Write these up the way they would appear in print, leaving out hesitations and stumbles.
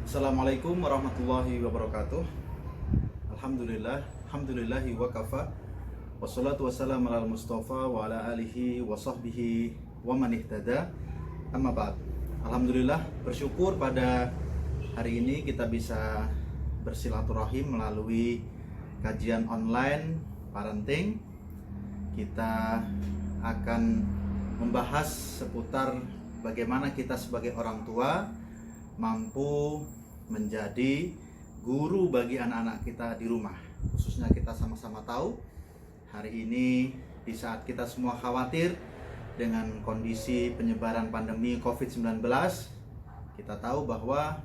Assalamualaikum warahmatullahi wabarakatuh. Alhamdulillahi wa kafa. Wassalatu wassalamu ala Mustafa wa ala alihi wa sahbihi wa man ihtada. Amma ba'd. Alhamdulillah, bersyukur pada hari ini kita bisa bersilaturahim melalui kajian online parenting. Kita akan membahas seputar bagaimana kita sebagai orang tua mampu menjadi guru bagi anak-anak kita di rumah. Khususnya kita sama-sama tahu hari ini di saat kita semua khawatir dengan kondisi penyebaran pandemi COVID-19, kita tahu bahwa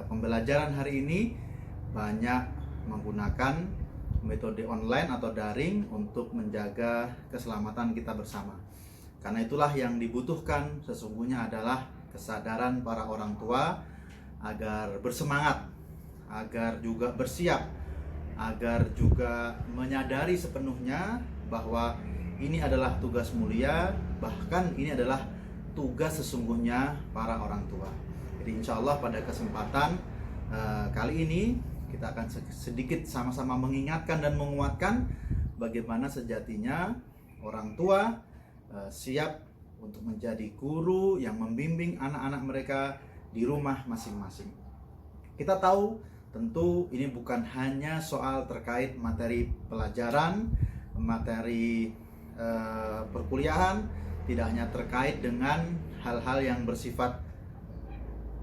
pembelajaran hari ini banyak menggunakan metode online atau daring untuk menjaga keselamatan kita bersama. Karena itulah yang dibutuhkan sesungguhnya adalah kesadaran para orang tua agar bersemangat, agar juga bersiap, agar juga menyadari sepenuhnya bahwa ini adalah tugas mulia, bahkan ini adalah tugas sesungguhnya para orang tua. Jadi insya Allah pada kesempatan kali ini kita akan sedikit sama-sama mengingatkan dan menguatkan bagaimana sejatinya orang tua siap untuk menjadi guru yang membimbing anak-anak mereka di rumah masing-masing. Kita tahu tentu ini bukan hanya soal terkait materi pelajaran, materi perkuliahan, tidak hanya terkait dengan hal-hal yang bersifat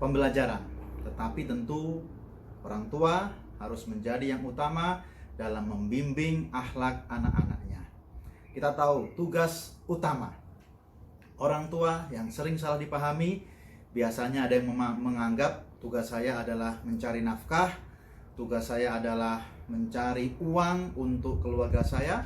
pembelajaran, tetapi tentu orang tua harus menjadi yang utama dalam membimbing akhlak anak-anaknya. Kita tahu tugas utama orang tua yang sering salah dipahami, biasanya ada yang menganggap tugas saya adalah mencari nafkah, tugas saya adalah mencari uang untuk keluarga saya.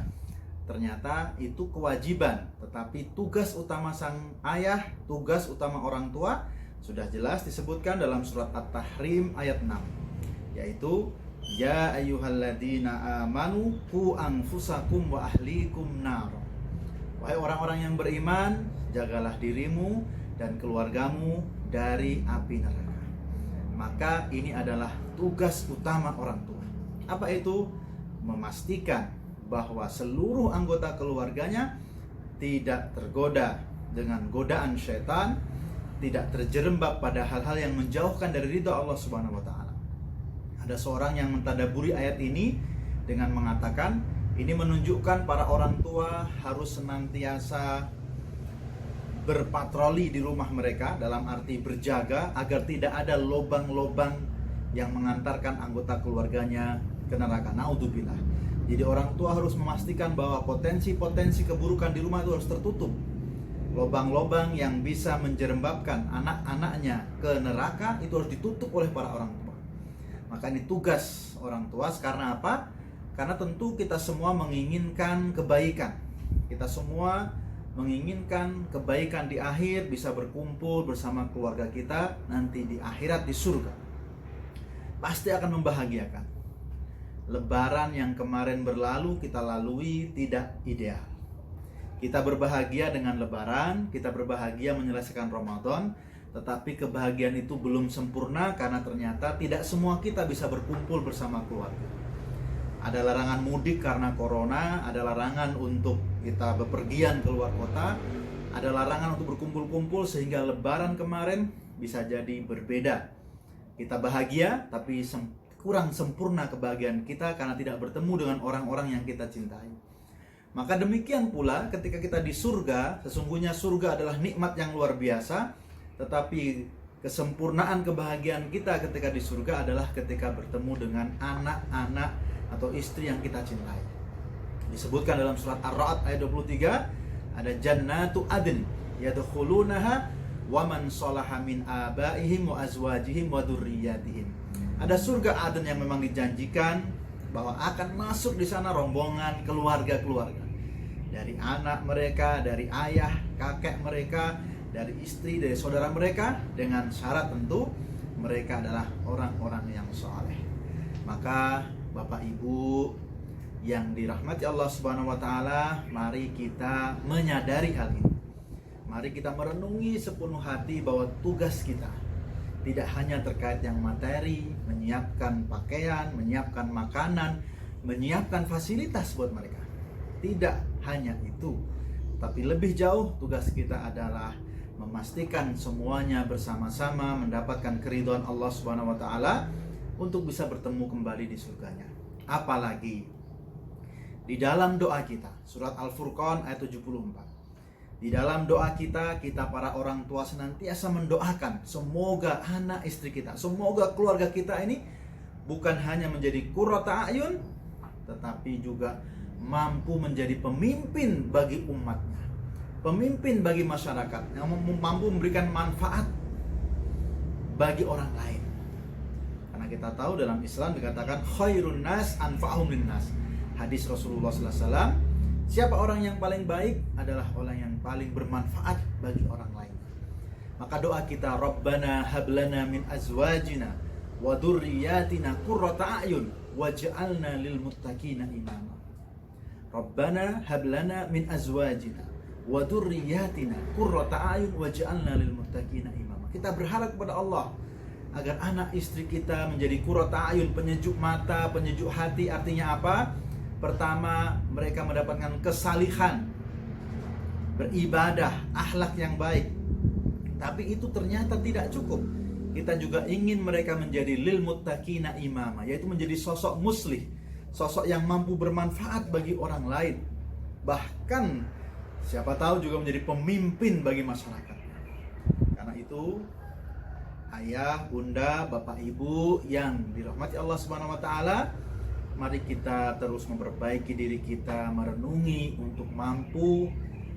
Ternyata itu kewajiban, tetapi tugas utama sang ayah, tugas utama orang tua sudah jelas disebutkan dalam surat At-Tahrim ayat 6, yaitu ya ayyuhalladzina amanu qu anfusakum wa ahlikum nar. Wahai orang-orang yang beriman, jagalah dirimu dan keluargamu dari api neraka. Maka ini adalah tugas utama orang tua. Apa itu? Memastikan bahwa seluruh anggota keluarganya tidak tergoda dengan godaan syaitan, tidak terjerembab pada hal-hal yang menjauhkan dari ridha Allah Subhanahu wa taala. Ada seorang yang mentadaburi ayat ini dengan mengatakan, ini menunjukkan para orang tua harus senantiasa berpatroli di rumah mereka, dalam arti berjaga agar tidak ada lobang-lobang yang mengantarkan anggota keluarganya ke neraka. Naudzubillah. Jadi orang tua harus memastikan bahwa potensi-potensi keburukan di rumah itu harus tertutup. Lobang-lobang yang bisa menjerembabkan anak-anaknya ke neraka itu harus ditutup oleh para orang tua. Maka ini tugas orang tua. Karena apa? Karena tentu kita semua menginginkan kebaikan. Kita semua menginginkan kebaikan di akhir, bisa berkumpul bersama keluarga kita nanti di akhirat di surga. Pasti akan membahagiakan. Lebaran yang kemarin berlalu kita lalui tidak ideal. Kita berbahagia dengan lebaran, kita berbahagia menyelesaikan Ramadan, tetapi kebahagiaan itu belum sempurna karena ternyata tidak semua kita bisa berkumpul bersama keluarga. Ada larangan mudik karena corona, ada larangan untuk kita bepergian keluar kota, ada larangan untuk berkumpul-kumpul sehingga lebaran kemarin bisa jadi berbeda. Kita bahagia tapi kurang sempurna kebahagiaan kita karena tidak bertemu dengan orang-orang yang kita cintai. Maka demikian pula ketika kita di surga, sesungguhnya surga adalah nikmat yang luar biasa, tetapi kesempurnaan kebahagiaan kita ketika di surga adalah ketika bertemu dengan anak-anak atau istri yang kita cintai. Disebutkan dalam surat Ar-Ra'd ayat 23, ada jannatu adn yadkhulunaha wa man shalaha min abaihim wa azwajihim wa dzurriyyatihim. Ada surga Aden yang memang dijanjikan bahwa akan masuk di sana rombongan keluarga-keluarga. Dari anak mereka, dari ayah, kakek mereka, dari istri, dari saudara mereka, dengan syarat tentu mereka adalah orang-orang yang saleh. Maka Bapak Ibu yang dirahmati Allah Subhanahu wa taala, mari kita menyadari hal ini. Mari kita merenungi sepenuh hati bahwa tugas kita Tidak hanya terkait yang materi, menyiapkan pakaian, menyiapkan makanan, menyiapkan fasilitas buat mereka. Tidak hanya itu, tapi lebih jauh tugas kita adalah memastikan semuanya bersama-sama mendapatkan keridhaan Allah Subhanahu wa taala untuk bisa bertemu kembali di surganya. Apalagi di dalam doa kita, surat Al-Furqan ayat 74. Di dalam doa kita para orang tua senantiasa mendoakan semoga anak istri kita, semoga keluarga kita ini bukan hanya menjadi qurrata a'yun, tetapi juga mampu menjadi pemimpin bagi umatnya, pemimpin bagi masyarakat, yang mampu memberikan manfaat bagi orang lain. Karena kita tahu dalam Islam dikatakan khairun nas anfa'uhum linnas. Hadis Rasulullah SAW, siapa orang yang paling baik adalah orang yang paling bermanfaat bagi orang lain. Maka doa kita, Rabbana hablana min azwajina wa dzurriyyatina qurrata a'yun waj'alna lil muttaqina imama. Rabbana hablana min azwajina wa dzurriyyatina qurrata a'yun waj'alna lil muttaqina imama. Kita berharap kepada Allah agar anak istri kita menjadi qurrata a'yun, penyejuk mata, penyejuk hati. Artinya apa? Pertama, mereka mendapatkan kesalihan, beribadah, akhlak yang baik. Tapi itu ternyata tidak cukup. Kita juga ingin mereka menjadi lil muttaqina imama, yaitu menjadi sosok muslih, sosok yang mampu bermanfaat bagi orang lain. Bahkan siapa tahu juga menjadi pemimpin bagi masyarakat. Karena itu, ayah, bunda, bapak, ibu yang dirahmati Allah Subhanahu wa taala, mari kita terus memperbaiki diri kita, merenungi untuk mampu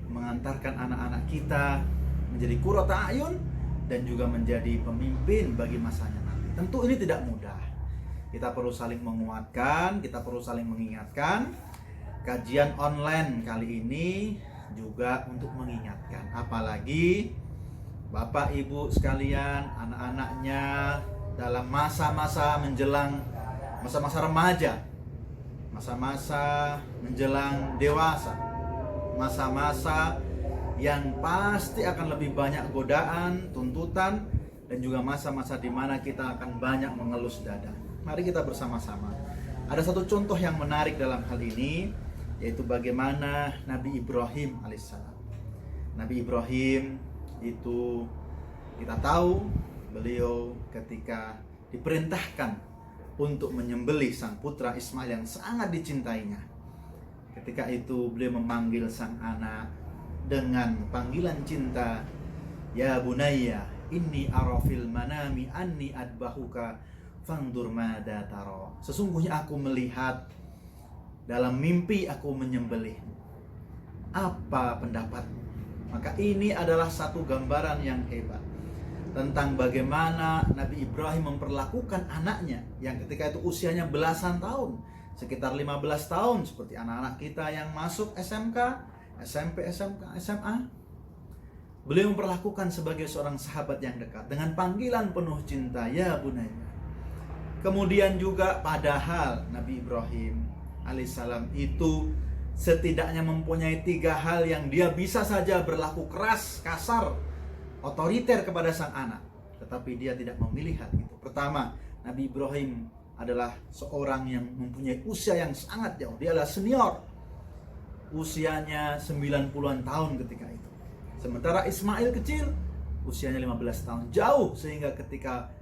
mengantarkan anak-anak kita menjadi qurrata a'yun dan juga menjadi pemimpin bagi masanya nanti. Tentu ini tidak mudah. Kita perlu saling menguatkan, kita perlu saling mengingatkan. Kajian online kali ini juga untuk mengingatkan. Apalagi Bapak Ibu sekalian, anak-anaknya dalam masa-masa menjelang masa-masa remaja, masa-masa menjelang dewasa, masa-masa yang pasti akan lebih banyak godaan, tuntutan, dan juga masa-masa di mana kita akan banyak mengelus dada. Mari kita bersama-sama. Ada satu contoh yang menarik dalam hal ini, yaitu bagaimana Nabi Ibrahim alaihissalam. Nabi Ibrahim itu kita tahu beliau ketika diperintahkan untuk menyembelih sang putra Ismail yang sangat dicintainya. Ketika itu beliau memanggil sang anak dengan panggilan cinta, ya bunayya inni ara fil manami anni adbahuka fangdur mada taro. Sesungguhnya aku melihat dalam mimpi aku menyembelihmu. Apa pendapatmu? Maka ini adalah satu gambaran yang hebat tentang bagaimana Nabi Ibrahim memperlakukan anaknya yang ketika itu usianya belasan tahun, sekitar 15 tahun, seperti anak-anak kita yang masuk SMK, SMP, SMK, SMA. Beliau memperlakukan sebagai seorang sahabat yang dekat dengan panggilan penuh cinta, ya bunayya. Kemudian juga padahal Nabi Ibrahim alaihissalam itu setidaknya mempunyai 3 hal yang dia bisa saja berlaku keras, kasar, otoriter kepada sang anak, tetapi dia tidak memilih hal itu. Pertama, Nabi Ibrahim adalah seorang yang mempunyai usia yang sangat jauh. Dia adalah senior, usianya 90-an tahun ketika itu. Sementara Ismail kecil, usianya 15 tahun, jauh, sehingga ketika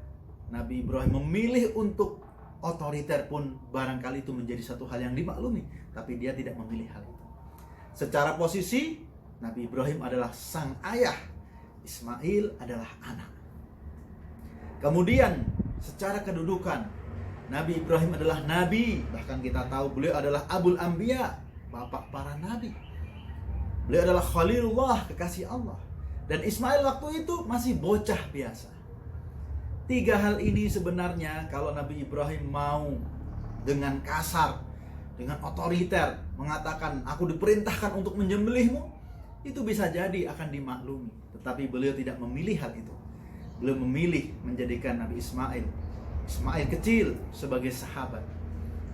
Nabi Ibrahim memilih untuk otoriter pun barangkali itu menjadi satu hal yang dimaklumi, tapi dia tidak memilih hal itu. Secara posisi, Nabi Ibrahim adalah sang ayah, Ismail adalah anak. Kemudian secara kedudukan, Nabi Ibrahim adalah nabi, bahkan kita tahu beliau adalah Abul Anbiya, bapak para nabi. Beliau adalah Khalilullah, kekasih Allah. Dan Ismail waktu itu masih bocah biasa. 3 hal ini sebenarnya kalau Nabi Ibrahim mau dengan kasar, dengan otoriter mengatakan aku diperintahkan untuk menyembelihmu, itu bisa jadi akan dimaklumi. Tetapi beliau tidak memilih hal itu. Beliau memilih menjadikan Nabi Ismail kecil sebagai sahabat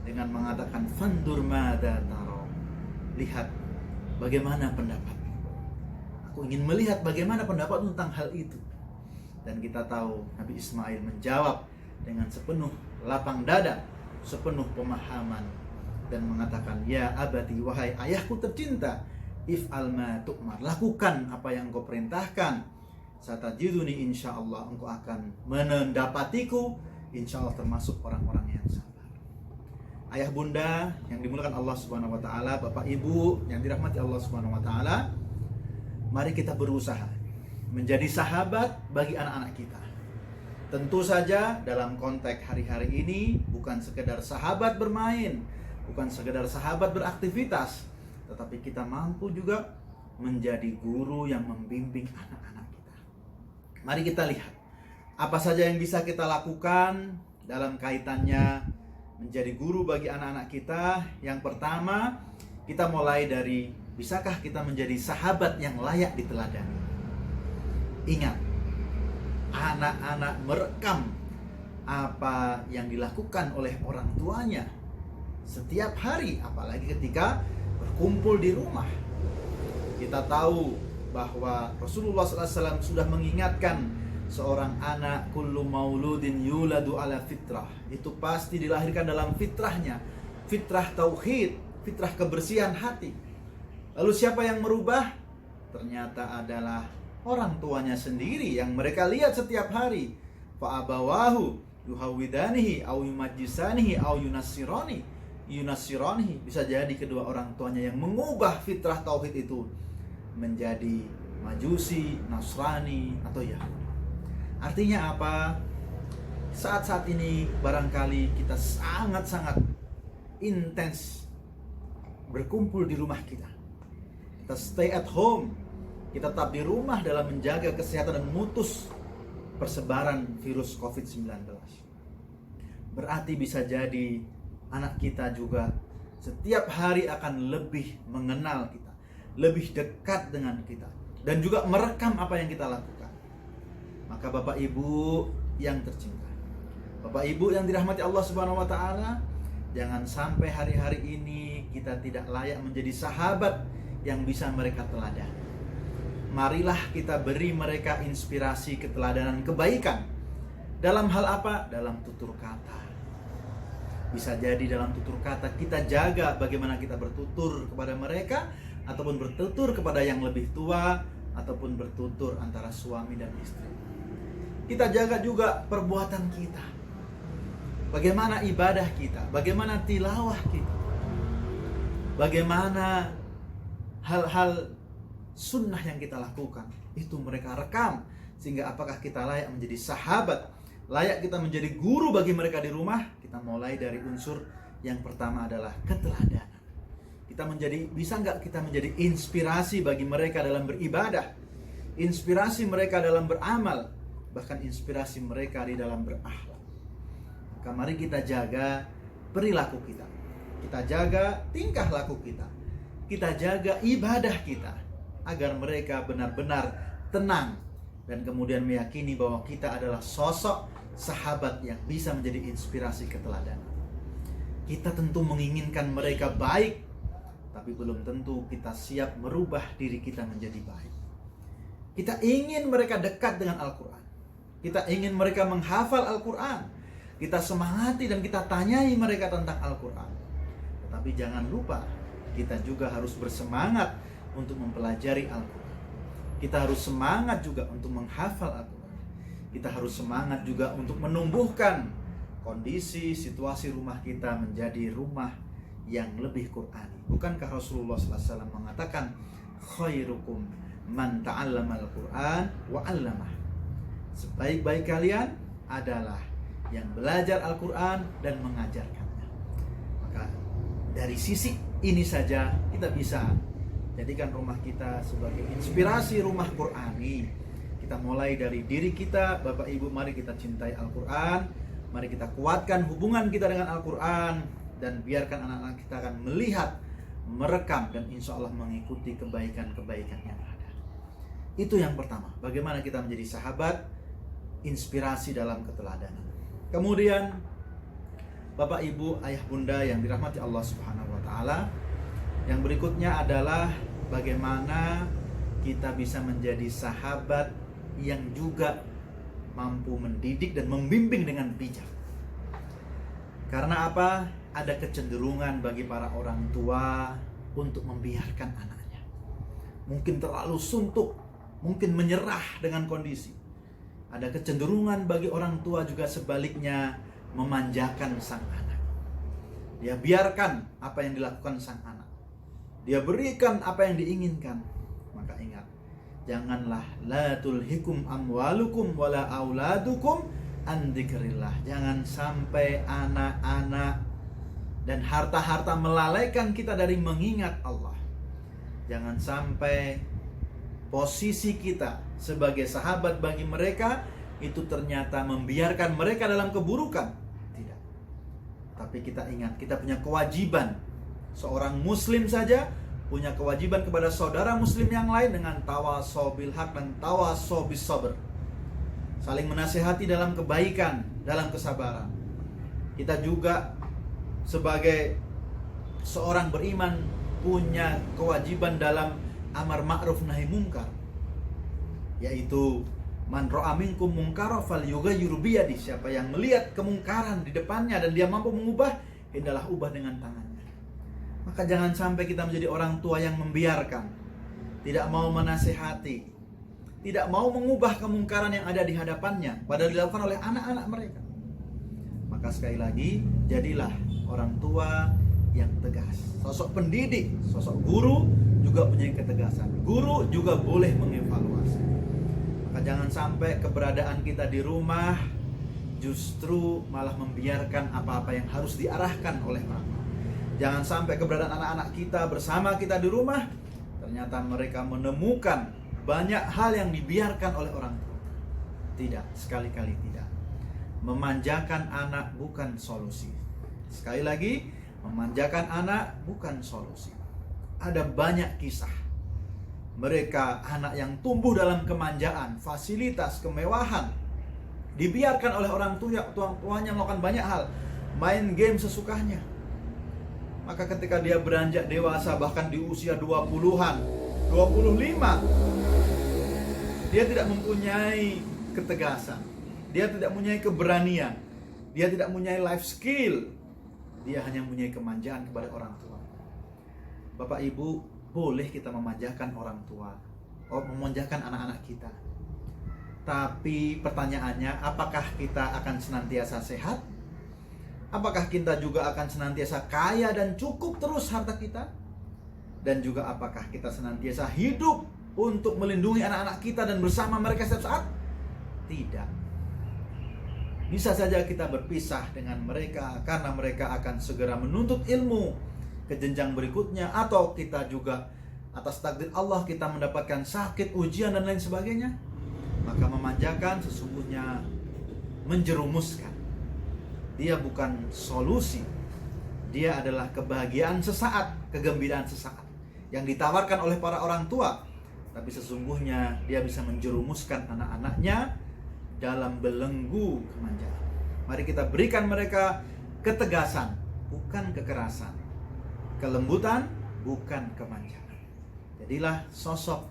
dengan mengatakan fandur mada taro. Lihat bagaimana pendapatmu. Aku ingin melihat bagaimana pendapat tentang hal itu. Dan kita tahu Nabi Ismail menjawab dengan sepenuh lapang dada, sepenuh pemahaman, dan mengatakan, ya abati, wahai ayahku tercinta, if'al ma tu'mar, lakukan apa yang engkau perintahkan, satajiduni insyaallah, engkau akan mendapatiku insyaallah termasuk orang-orang yang sabar. Ayah bunda yang dimuliakan Allah Subhanahu wa taala, Bapak Ibu yang dirahmati Allah Subhanahu wa taala, mari kita berusaha menjadi sahabat bagi anak-anak kita. Tentu saja dalam konteks hari-hari ini bukan sekedar sahabat bermain, bukan sekedar sahabat beraktivitas, tetapi kita mampu juga menjadi guru yang membimbing anak-anak kita. Mari kita lihat apa saja yang bisa kita lakukan dalam kaitannya menjadi guru bagi anak-anak kita. Yang pertama, kita mulai dari bisakah kita menjadi sahabat yang layak diteladani. Ingat, anak-anak merekam apa yang dilakukan oleh orang tuanya setiap hari, apalagi ketika berkumpul di rumah. Kita tahu bahwa Rasulullah SAW sudah mengingatkan seorang anak, kullu mauludin yuladu ala fitrah, itu pasti dilahirkan dalam fitrahnya, fitrah tauhid, fitrah kebersihan hati. Lalu siapa yang merubah? Ternyata adalah orang tuanya sendiri yang mereka lihat setiap hari. Fa abawahu yuhawidanihi au yumajjisanihi au yunassirani. Bisa jadi kedua orang tuanya yang mengubah fitrah tauhid itu menjadi Majusi, Nasrani, atau Yahudi. Artinya apa? Saat-saat ini barangkali kita sangat-sangat intens berkumpul di rumah kita. Kita stay at home. Kita tetap di rumah dalam menjaga kesehatan dan memutus persebaran virus COVID-19. Berarti bisa jadi anak kita juga setiap hari akan lebih mengenal kita, lebih dekat dengan kita, dan juga merekam apa yang kita lakukan. Maka Bapak Ibu yang tercinta, Bapak Ibu yang dirahmati Allah Subhanahu wa taala, jangan sampai hari-hari ini kita tidak layak menjadi sahabat yang bisa mereka teladani. Marilah kita beri mereka inspirasi keteladanan kebaikan. Dalam hal apa? Dalam tutur kata. Bisa jadi dalam tutur kata kita jaga bagaimana kita bertutur kepada mereka, ataupun bertutur kepada yang lebih tua, ataupun bertutur antara suami dan istri. Kita jaga juga perbuatan kita. Bagaimana ibadah kita, bagaimana tilawah kita, bagaimana hal-hal sunnah yang kita lakukan, itu mereka rekam. Sehingga apakah kita layak menjadi sahabat, layak kita menjadi guru bagi mereka di rumah? Kita mulai dari unsur yang pertama adalah keteladanan. Kita bisa nggak kita menjadi inspirasi bagi mereka dalam beribadah, inspirasi mereka dalam beramal, bahkan inspirasi mereka di dalam berakhlak. Maka mari kita jaga perilaku kita, kita jaga tingkah laku kita jaga ibadah kita, agar mereka benar-benar tenang dan kemudian meyakini bahwa kita adalah sosok sahabat yang bisa menjadi inspirasi keteladanan. Kita tentu menginginkan mereka baik, tapi belum tentu kita siap merubah diri kita menjadi baik. Kita ingin mereka dekat dengan Al-Quran, kita ingin mereka menghafal Al-Quran, kita semangati dan kita tanyai mereka tentang Al-Quran. Tetapi jangan lupa, kita juga harus bersemangat untuk mempelajari Al-Quran. Kita harus semangat juga untuk menghafal Al-Quran. Kita harus semangat juga untuk menumbuhkan kondisi, situasi rumah kita menjadi rumah yang lebih Qur'ani. Bukankah Rasulullah SAW mengatakan, khairukum man ta'allama al-Qur'an wa 'allamah. Sebaik-baik kalian adalah yang belajar Al-Quran dan mengajarkannya. Maka dari sisi ini saja kita bisa jadikan rumah kita sebagai inspirasi rumah Qur'ani. Kita mulai dari diri kita. Bapak Ibu, mari kita cintai Al-Quran, mari kita kuatkan hubungan kita dengan Al-Quran, dan biarkan anak-anak kita akan melihat, merekam, dan insya Allah mengikuti kebaikan-kebaikan yang ada. Itu yang pertama, bagaimana kita menjadi sahabat, inspirasi dalam keteladanan. Kemudian Bapak Ibu, ayah bunda yang dirahmati Allah Subhanahu wa taala, yang berikutnya adalah bagaimana kita bisa menjadi sahabat yang juga mampu mendidik dan membimbing dengan bijak. Karena apa? Ada kecenderungan bagi para orang tua untuk membiarkan anaknya. Mungkin terlalu suntuk, mungkin menyerah dengan kondisi. Ada kecenderungan bagi orang tua juga sebaliknya memanjakan sang anak. Dia biarkan apa yang dilakukan sang anak. Dia berikan apa yang diinginkan. Maka ingat, janganlah la tulhikum amwalukum wala auladukum an dzikrillah. Jangan sampai anak-anak dan harta-harta melalaikan kita dari mengingat Allah. Jangan sampai posisi kita sebagai sahabat bagi mereka itu ternyata membiarkan mereka dalam keburukan. Tidak. Tapi kita ingat, kita punya kewajiban. Seorang muslim saja punya kewajiban kepada saudara muslim yang lain dengan tawasau bil haq dan tawasau bis sabr. Saling menasihati dalam kebaikan, dalam kesabaran. Kita juga sebagai seorang beriman punya kewajiban dalam amar ma'ruf nahi mungkar, yaitu man ra'a minkum munkara falyughayyir biyadi. Siapa yang melihat kemungkaran di depannya dan dia mampu mengubah, hendaklah ubah dengan tangannya. Maka jangan sampai kita menjadi orang tua yang membiarkan, tidak mau menasihati, tidak mau mengubah kemungkaran yang ada di hadapannya, padahal dilakukan oleh anak-anak mereka. Maka sekali lagi, jadilah orang tua yang tegas. Sosok pendidik, sosok guru juga punya ketegasan. Guru juga boleh mengevaluasi. Maka jangan sampai keberadaan kita di rumah justru malah membiarkan apa-apa yang harus diarahkan oleh orang tua. Jangan sampai keberadaan anak-anak kita bersama kita di rumah ternyata mereka menemukan banyak hal yang dibiarkan oleh orang tua. Tidak, sekali-kali tidak. Memanjakan anak bukan solusi. Sekali lagi, memanjakan anak bukan solusi. Ada banyak kisah. Mereka anak yang tumbuh dalam kemanjaan, fasilitas, kemewahan, dibiarkan oleh orang tuanya melakukan banyak hal, main game sesukanya. Maka ketika dia beranjak dewasa, bahkan di usia 20-an, 25, dia tidak mempunyai ketegasan, dia tidak mempunyai keberanian, dia tidak mempunyai life skill. Dia hanya mempunyai kemanjaan kepada orang tua. Bapak Ibu, boleh kita memanjakan orang tua, memanjakan anak-anak kita. Tapi pertanyaannya, apakah kita akan senantiasa sehat? Apakah kita juga akan senantiasa kaya dan cukup terus harta kita? Dan juga apakah kita senantiasa hidup untuk melindungi anak-anak kita dan bersama mereka setiap saat? Tidak. Bisa saja kita berpisah dengan mereka karena mereka akan segera menuntut ilmu ke jenjang berikutnya, atau kita juga atas takdir Allah kita mendapatkan sakit, ujian dan lain sebagainya. Maka memanjakan sesungguhnya menjerumuskan. Dia bukan solusi. Dia adalah kebahagiaan sesaat, kegembiraan sesaat yang ditawarkan oleh para orang tua. Tapi sesungguhnya dia bisa menjerumuskan anak-anaknya dalam belenggu kemanjaan. Mari kita berikan mereka ketegasan, bukan kekerasan, kelembutan, bukan kemanjaan. Jadilah sosok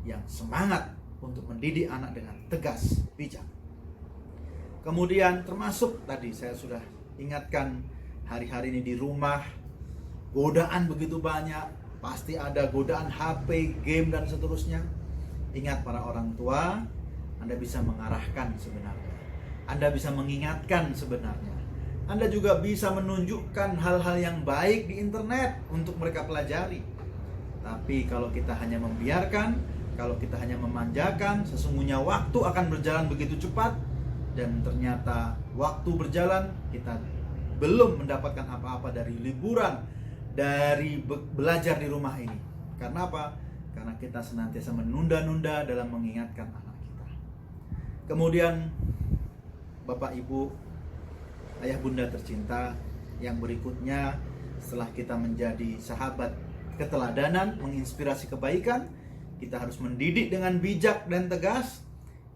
yang semangat untuk mendidik anak dengan tegas, bijak. Kemudian termasuk tadi saya sudah ingatkan, hari-hari ini di rumah godaan begitu banyak, pasti ada godaan HP, game dan seterusnya. Ingat para orang tua, Anda bisa mengarahkan sebenarnya. Anda bisa mengingatkan sebenarnya. Anda juga bisa menunjukkan hal-hal yang baik di internet untuk mereka pelajari. Tapi kalau kita hanya membiarkan, kalau kita hanya memanjakan, sesungguhnya waktu akan berjalan begitu cepat. Dan ternyata waktu berjalan, kita belum mendapatkan apa-apa dari liburan, dari belajar di rumah ini. Karena apa? Karena kita senantiasa menunda-nunda dalam mengingatkan anak kita. Kemudian Bapak Ibu, Ayah Bunda tercinta, yang berikutnya setelah kita menjadi sahabat keteladanan, menginspirasi kebaikan, kita harus mendidik dengan bijak dan tegas.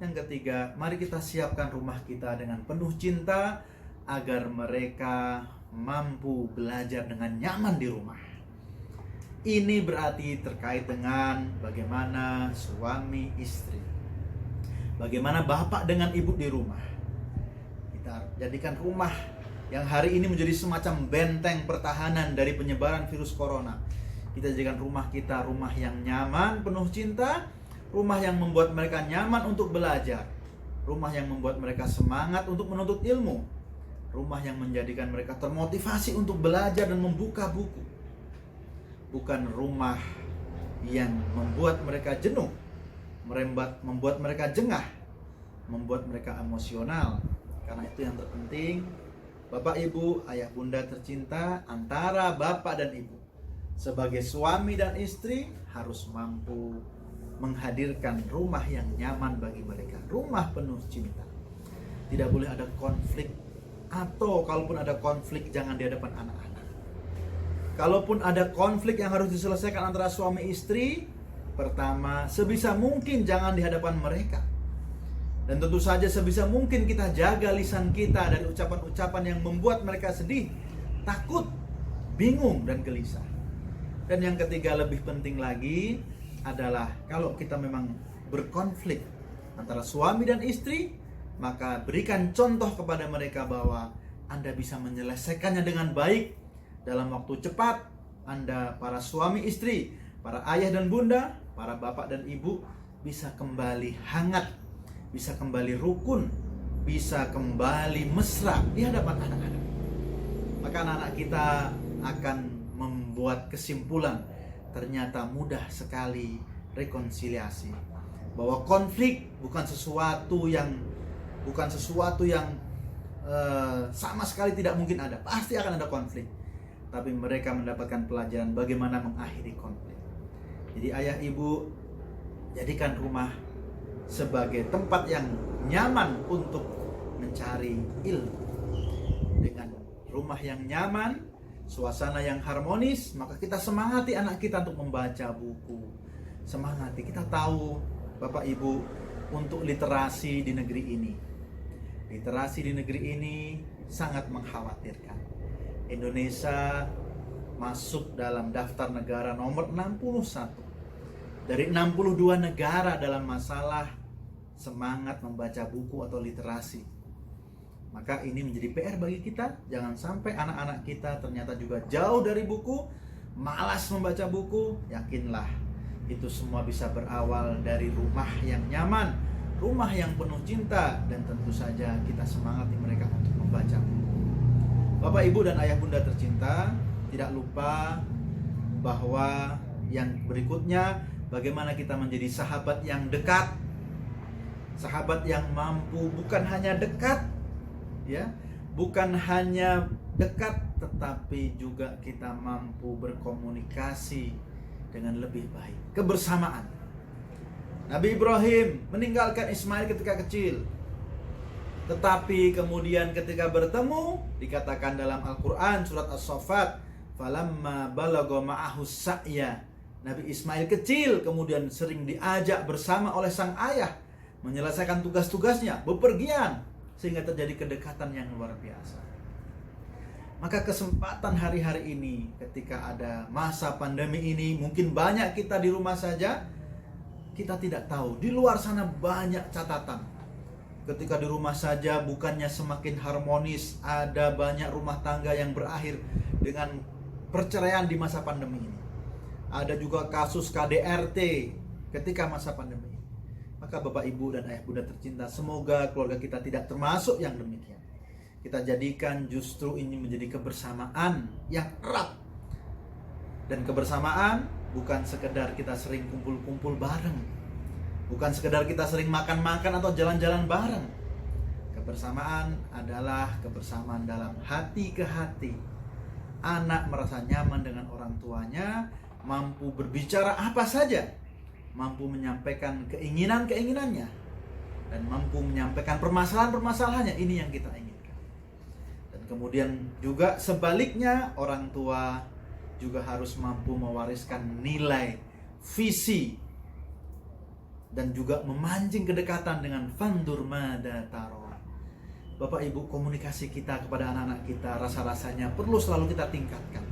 Yang ketiga, mari kita siapkan rumah kita dengan penuh cinta agar mereka mampu belajar dengan nyaman di rumah. Ini berarti terkait dengan bagaimana suami istri, Bagaimana bapak dengan ibu di rumah. Kita jadikan rumah yang hari ini menjadi semacam benteng pertahanan dari penyebaran virus corona. Kita jadikan rumah kita rumah yang nyaman, penuh cinta, rumah yang membuat mereka nyaman untuk belajar, rumah yang membuat mereka semangat untuk menuntut ilmu, rumah yang menjadikan mereka termotivasi untuk belajar dan membuka buku. Bukan rumah yang membuat mereka jenuh, membuat mereka jengah, membuat mereka emosional. Karena itu yang terpenting, Bapak Ibu, Ayah Bunda tercinta, antara Bapak dan Ibu sebagai suami dan istri harus mampu menghadirkan rumah yang nyaman bagi mereka, rumah penuh cinta. Tidak boleh ada konflik, atau kalaupun ada konflik jangan di hadapan anak-anak. Kalaupun ada konflik yang harus diselesaikan antara suami istri, pertama, sebisa mungkin jangan di hadapan mereka. Dan tentu saja sebisa mungkin kita jaga lisan kita dari ucapan-ucapan yang membuat mereka sedih, takut, bingung, dan gelisah. Dan yang ketiga, lebih penting lagi adalah kalau kita memang berkonflik antara suami dan istri, maka berikan contoh kepada mereka bahwa Anda bisa menyelesaikannya dengan baik dalam waktu cepat. Anda, para suami istri, para ayah dan bunda, para bapak dan ibu, bisa kembali hangat, bisa kembali rukun, bisa kembali mesra di hadapan anak-anak. Maka anak-anak kita akan membuat kesimpulan, ternyata mudah sekali rekonsiliasi, bahwa konflik bukan sesuatu yang sama sekali tidak mungkin ada. Pasti akan ada konflik, tapi mereka mendapatkan pelajaran bagaimana mengakhiri konflik. Jadi ayah ibu, jadikan rumah sebagai tempat yang nyaman untuk mencari ilmu. Dengan rumah yang nyaman, suasana yang harmonis, maka kita semangati anak kita untuk membaca buku. Semangati, kita tahu Bapak Ibu, untuk literasi di negeri ini. Literasi di negeri ini sangat mengkhawatirkan. Indonesia masuk dalam daftar negara nomor 61 dari 62 negara dalam masalah semangat membaca buku atau literasi. Maka ini menjadi PR bagi kita. Jangan sampai anak-anak kita ternyata juga jauh dari buku, malas membaca buku. Yakinlah, itu semua bisa berawal dari rumah yang nyaman, rumah yang penuh cinta, dan tentu saja kita semangati mereka untuk membaca buku. Bapak, Ibu, dan Ayah Bunda tercinta, tidak lupa bahwa yang berikutnya, bagaimana kita menjadi sahabat yang dekat, sahabat yang mampu bukan hanya dekat, ya, bukan hanya dekat, tetapi juga kita mampu berkomunikasi dengan lebih baik. Kebersamaan. Nabi Ibrahim meninggalkan Ismail ketika kecil, tetapi kemudian ketika bertemu, dikatakan dalam Al-Quran surat As-Saffat, falamma balagha ma'ahu sa'ya. Nabi Ismail kecil kemudian sering diajak bersama oleh sang ayah menyelesaikan tugas-tugasnya, bepergian, sehingga terjadi kedekatan yang luar biasa. Maka kesempatan hari-hari ini, ketika ada masa pandemi ini, mungkin banyak kita di rumah saja, kita tidak tahu, di luar sana banyak catatan. Ketika di rumah saja bukannya semakin harmonis, ada banyak rumah tangga yang berakhir dengan perceraian di masa pandemi ini. Ada juga kasus KDRT ketika masa pandemi ini. Maka Bapak, Ibu, dan Ayah Bunda tercinta, semoga keluarga kita tidak termasuk yang demikian. Kita jadikan justru ini menjadi kebersamaan yang erat. Dan kebersamaan bukan sekedar kita sering kumpul-kumpul bareng, bukan sekedar kita sering makan-makan atau jalan-jalan bareng. Kebersamaan adalah kebersamaan dalam hati ke hati. Anak merasa nyaman dengan orang tuanya, mampu berbicara apa saja, mampu menyampaikan keinginan-keinginannya, dan mampu menyampaikan permasalahan-permasalahannya. Ini yang kita inginkan. Dan kemudian juga sebaliknya, orang tua juga harus mampu mewariskan nilai, visi, dan juga memancing kedekatan dengan fandur mada taro. Bapak Ibu, komunikasi kita kepada anak-anak kita rasa-rasanya perlu selalu kita tingkatkan.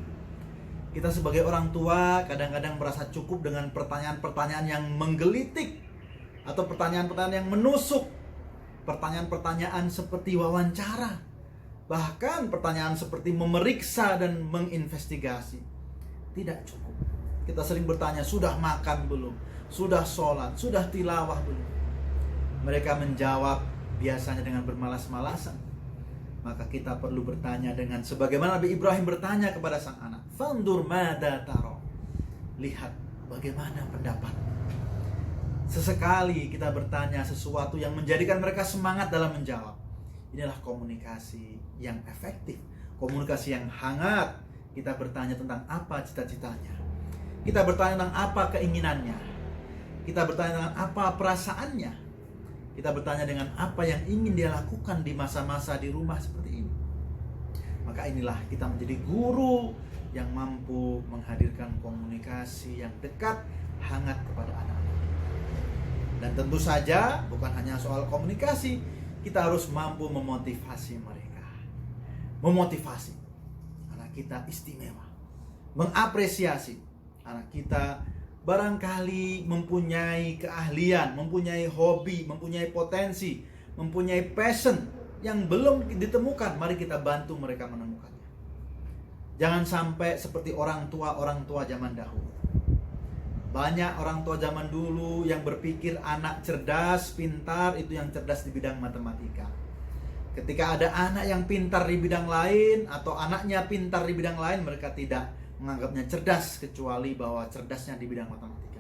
Kita sebagai orang tua kadang-kadang merasa cukup dengan pertanyaan-pertanyaan yang menggelitik atau pertanyaan-pertanyaan yang menusuk, pertanyaan-pertanyaan seperti wawancara, bahkan pertanyaan seperti memeriksa dan menginvestigasi. Tidak cukup. Kita sering bertanya, sudah makan belum? Sudah sholat? Sudah tilawah belum? Mereka menjawab biasanya dengan bermalas-malasan. Maka kita perlu bertanya dengan sebagaimana Nabi Ibrahim bertanya kepada sang anak, "Fandur mada taro." Lihat bagaimana pendapat. Sesekali kita bertanya sesuatu yang menjadikan mereka semangat dalam menjawab. Inilah komunikasi yang efektif, komunikasi yang hangat. Kita bertanya tentang apa cita-citanya, kita bertanya tentang apa keinginannya, kita bertanya tentang apa perasaannya, kita bertanya dengan apa yang ingin dia lakukan di masa-masa di rumah seperti ini. Maka inilah kita menjadi guru yang mampu menghadirkan komunikasi yang dekat, hangat kepada anak-anak. Dan tentu saja bukan hanya soal komunikasi, kita harus mampu memotivasi mereka. Memotivasi anak kita istimewa, mengapresiasi anak kita barangkali mempunyai keahlian, mempunyai hobi, mempunyai potensi, mempunyai passion yang belum ditemukan. Mari kita bantu mereka menemukannya. Jangan sampai seperti orang tua zaman dahulu. Banyak orang tua zaman dulu yang berpikir anak cerdas, pintar, itu yang cerdas di bidang matematika. Ketika ada anak yang pintar di bidang lain, atau anaknya pintar di bidang lain, mereka tidak menganggapnya cerdas, kecuali bahwa cerdasnya di bidang matematika.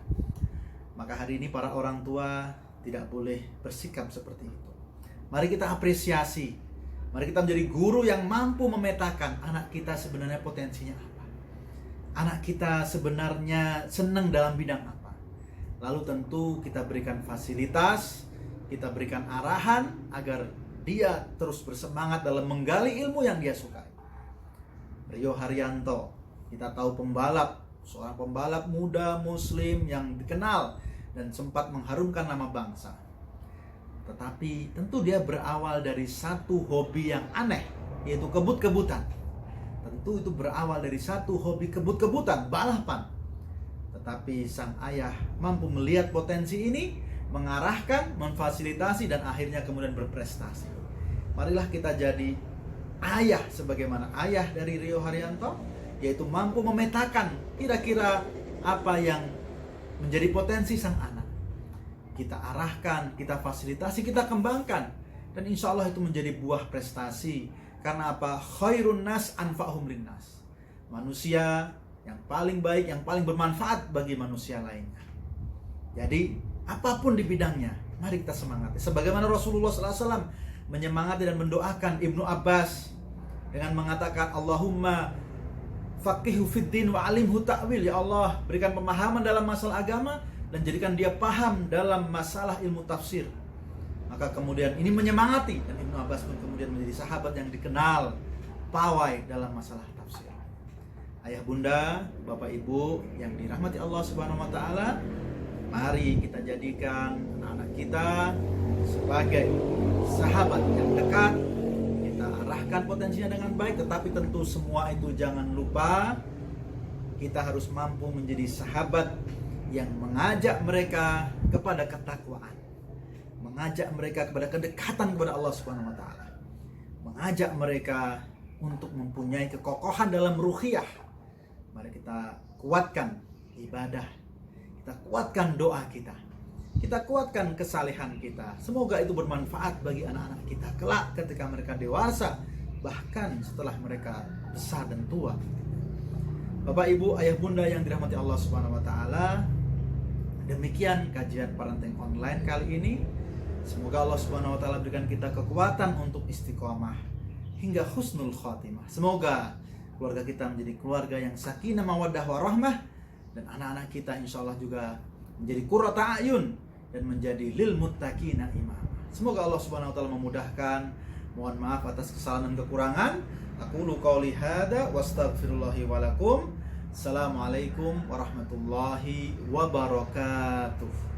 Maka hari ini para orang tua tidak boleh bersikap seperti itu. Mari kita apresiasi. Mari kita menjadi guru yang mampu memetakan anak kita sebenarnya potensinya apa. Anak kita sebenarnya senang dalam bidang apa. Lalu tentu kita berikan fasilitas, kita berikan arahan agar dia terus bersemangat dalam menggali ilmu yang dia sukai. Rio Haryanto, kita tahu pembalap, seorang pembalap muda muslim yang dikenal dan sempat mengharumkan nama bangsa. Tetapi tentu dia berawal dari satu hobi yang aneh, yaitu kebut-kebutan. Tentu itu berawal dari satu hobi kebut-kebutan, balapan. Tetapi sang ayah mampu melihat potensi ini, mengarahkan, memfasilitasi, dan akhirnya kemudian berprestasi. Marilah kita jadi ayah sebagaimana ayah dari Rio Haryanto, yaitu mampu memetakan kira-kira apa yang menjadi potensi sang anak. Kita arahkan, kita fasilitasi, kita kembangkan, dan insya Allah itu menjadi buah prestasi. Karena apa? Khairun nas anfa'hum linnas. Manusia yang paling baik, yang paling bermanfaat bagi manusia lainnya. Jadi apapun di bidangnya, mari kita semangati. Sebagaimana Rasulullah SAW menyemangati dan mendoakan Ibnu Abbas dengan mengatakan, Allahumma faqihu fid din wa alimhu ta'wil. Ya Allah, berikan pemahaman dalam masalah agama dan jadikan dia paham dalam masalah ilmu tafsir. Maka kemudian ini menyemangati, dan Ibnu Abbas pun kemudian menjadi sahabat yang dikenal pawai dalam masalah tafsir. Ayah bunda, bapak ibu yang dirahmati Allah Subhanahu wa taala, mari kita jadikan anak-anak kita sebagai sahabat yang dekat. Kita arahkan potensinya dengan baik, tetapi tentu semua itu jangan lupa kita harus mampu menjadi sahabat yang mengajak mereka kepada ketakwaan, mengajak mereka kepada kedekatan kepada Allah Subhanahu wa taala, mengajak mereka untuk mempunyai kekokohan dalam ruhiyah. Mari kita kuatkan ibadah, kita kuatkan doa kita, kita kuatkan kesalehan kita. Semoga itu bermanfaat bagi anak-anak kita kelak ketika mereka dewasa, bahkan setelah mereka besar dan tua. Bapak ibu, ayah bunda yang dirahmati Allah Subhanahu wa taala, demikian kajian parenting online kali ini. Semoga Allah Subhanahu wa taala berikan kita kekuatan untuk istiqomah hingga husnul khotimah. Semoga keluarga kita menjadi keluarga yang sakinah mawaddah warahmah, dan anak-anak kita insyaallah juga menjadi qurrata ayun dan menjadi lil muttaqina imam. Semoga Allah Subhanahu wa taala memudahkan. Mohon maaf atas kesalahan dan kekurangan. Aqulu qouli hadza wastaghfirullahi wa lakum. Assalamualaikum warahmatullahi wabarakatuh.